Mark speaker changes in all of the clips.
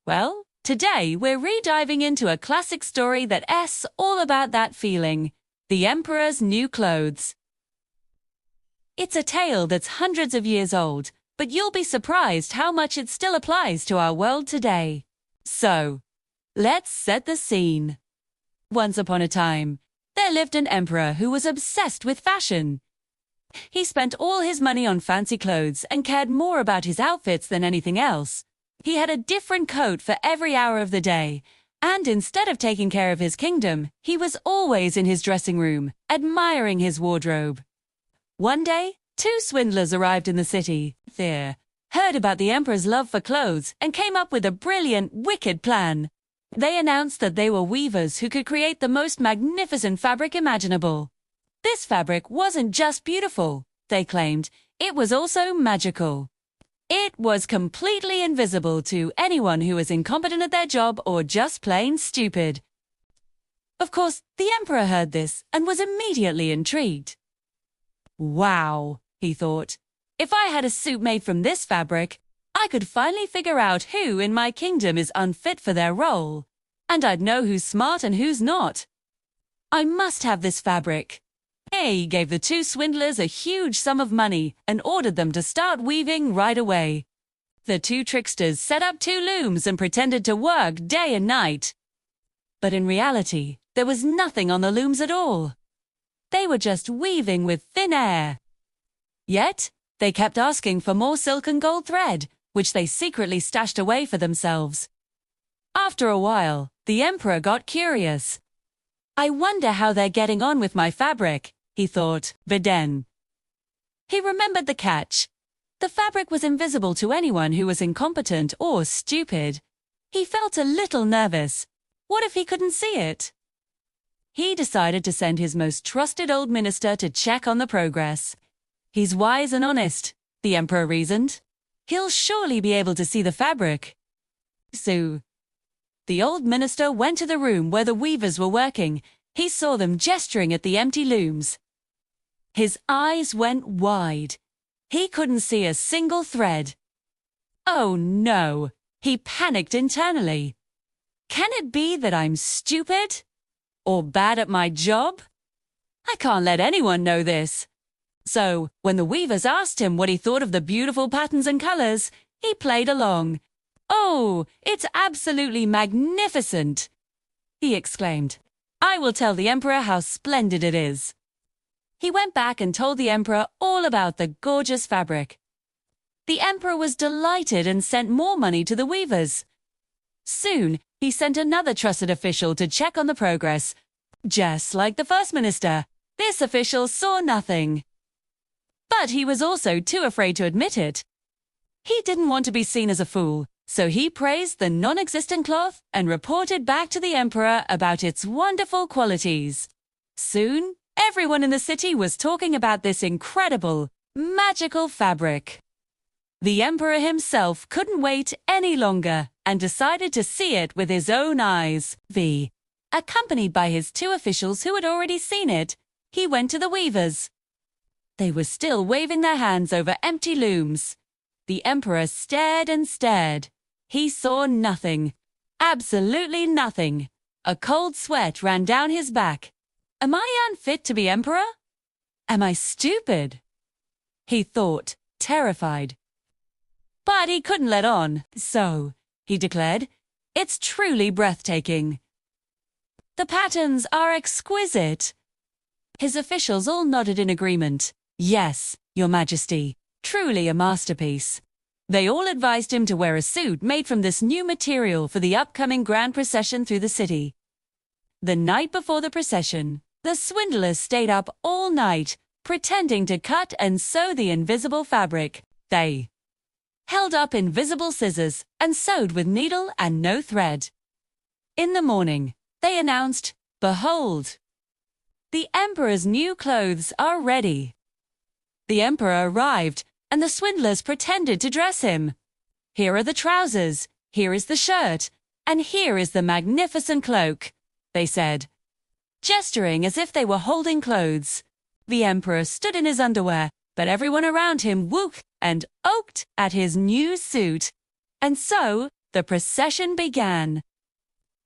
Speaker 1: Well, today we're re-diving into a classic story that's all about that feeling, the Emperor's New Clothes. It's a tale that's hundreds of years old, but you'll be surprised how much it still applies to our world today. So, let's set the scene. Once upon a time, there lived an emperor who was obsessed with fashion. He spent all his money on fancy clothes and cared more about his outfits than anything else. He had a different coat for every hour of the day, and instead of taking care of his kingdom, he was always in his dressing room, admiring his wardrobe. One day, two swindlers arrived in the city. They heard about the emperor's love for clothes and came up with a brilliant, wicked plan. They announced that they were weavers who could create the most magnificent fabric imaginable. This fabric wasn't just beautiful, they claimed, it was also magical. It was completely invisible to anyone who was incompetent at their job or just plain stupid. Of course, the emperor heard this and was immediately intrigued. Wow, he thought, if I had a suit made from this fabric, I could finally figure out who in my kingdom is unfit for their role, and I'd know who's smart and who's not. I must have this fabric. He gave the two swindlers a huge sum of money and ordered them to start weaving right away. The two tricksters set up two looms and pretended to work day and night. But in reality, there was nothing on the looms at all. They were just weaving with thin air. Yet, they kept asking for more silk and gold thread, which they secretly stashed away for themselves. After a while, the emperor got curious. I wonder how they're getting on with my fabric, he thought, but then he remembered the catch. The fabric was invisible to anyone who was incompetent or stupid. He felt a little nervous. What if he couldn't see it? He decided to send his most trusted old minister to check on the progress. He's wise and honest, the emperor reasoned. He'll surely be able to see the fabric. So, the old minister went to the room where the weavers were working. He saw them gesturing at the empty looms. His eyes went wide. He couldn't see a single thread. Oh no, he panicked internally. Can it be that I'm stupid? Or bad at my job? I can't let anyone know this. So, when the weavers asked him what he thought of the beautiful patterns and colors, he played along. Oh, it's absolutely magnificent, he exclaimed. I will tell the emperor how splendid it is. He went back and told the emperor all about the gorgeous fabric. The emperor was delighted and sent more money to the weavers. Soon, he sent another trusted official to check on the progress. Just like the first minister, this official saw nothing. But he was also too afraid to admit it. He didn't want to be seen as a fool, so he praised the non-existent cloth and reported back to the emperor about its wonderful qualities. Soon, everyone in the city was talking about this incredible, magical fabric. The emperor himself couldn't wait any longer and decided to see it with his own eyes. Accompanied by his two officials who had already seen it, he went to the weavers. They were still waving their hands over empty looms. The emperor stared and stared. He saw nothing. Absolutely nothing. A cold sweat ran down his back. Am I unfit to be emperor? Am I stupid? He thought, terrified. But he couldn't let on, so, he declared, it's truly breathtaking. The patterns are exquisite. His officials all nodded in agreement. Yes, Your Majesty, truly a masterpiece. They all advised him to wear a suit made from this new material for the upcoming grand procession through the city. The night before the procession, the swindlers stayed up all night, pretending to cut and sew the invisible fabric. They held up invisible scissors and sewed with needle and no thread. In the morning, they announced, "Behold, the emperor's new clothes are ready." The emperor arrived, and the swindlers pretended to dress him. Here are the trousers, here is the shirt, and here is the magnificent cloak, they said, gesturing as if they were holding clothes. The emperor stood in his underwear, but everyone around him whooped and oaked at his new suit. And so, The procession began.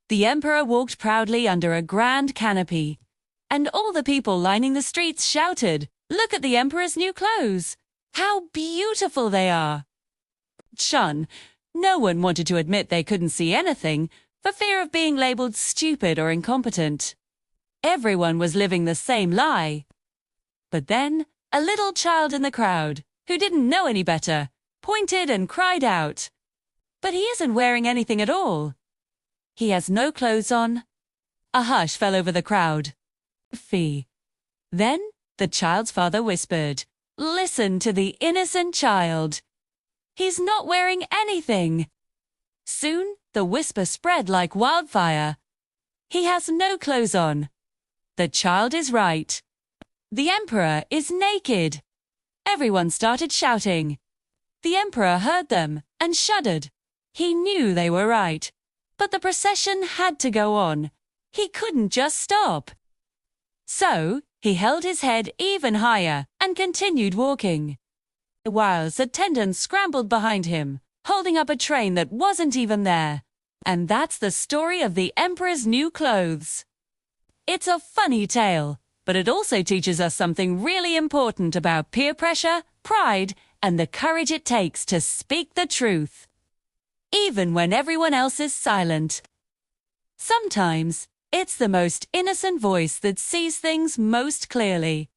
Speaker 1: The emperor walked proudly under a grand canopy, and all the people lining the streets shouted, "Look at the emperor's new clothes! How beautiful they are!" Shun, no one wanted to admit they couldn't see anything for fear of being labeled stupid or incompetent. Everyone was living the same lie. But then, a little child in the crowd, who didn't know any better, pointed and cried out, "But he isn't wearing anything at all. He has no clothes on." A hush fell over the crowd. Fee. Then the child's father whispered, "Listen to the innocent child. He's not wearing anything." Soon the whisper spread like wildfire. "He has no clothes on. The child is right. The emperor is naked." Everyone started shouting. The emperor heard them and shuddered. He knew they were right, but the procession had to go on. He couldn't just stop. So he held his head even higher and continued walking, whilst attendants scrambled behind him, holding up a train that wasn't even there. And that's the story of the emperor's new clothes. It's a funny tale, but it also teaches us something really important about peer pressure, pride, and the courage it takes to speak the truth, even when everyone else is silent. Sometimes, it's the most innocent voice that sees things most clearly.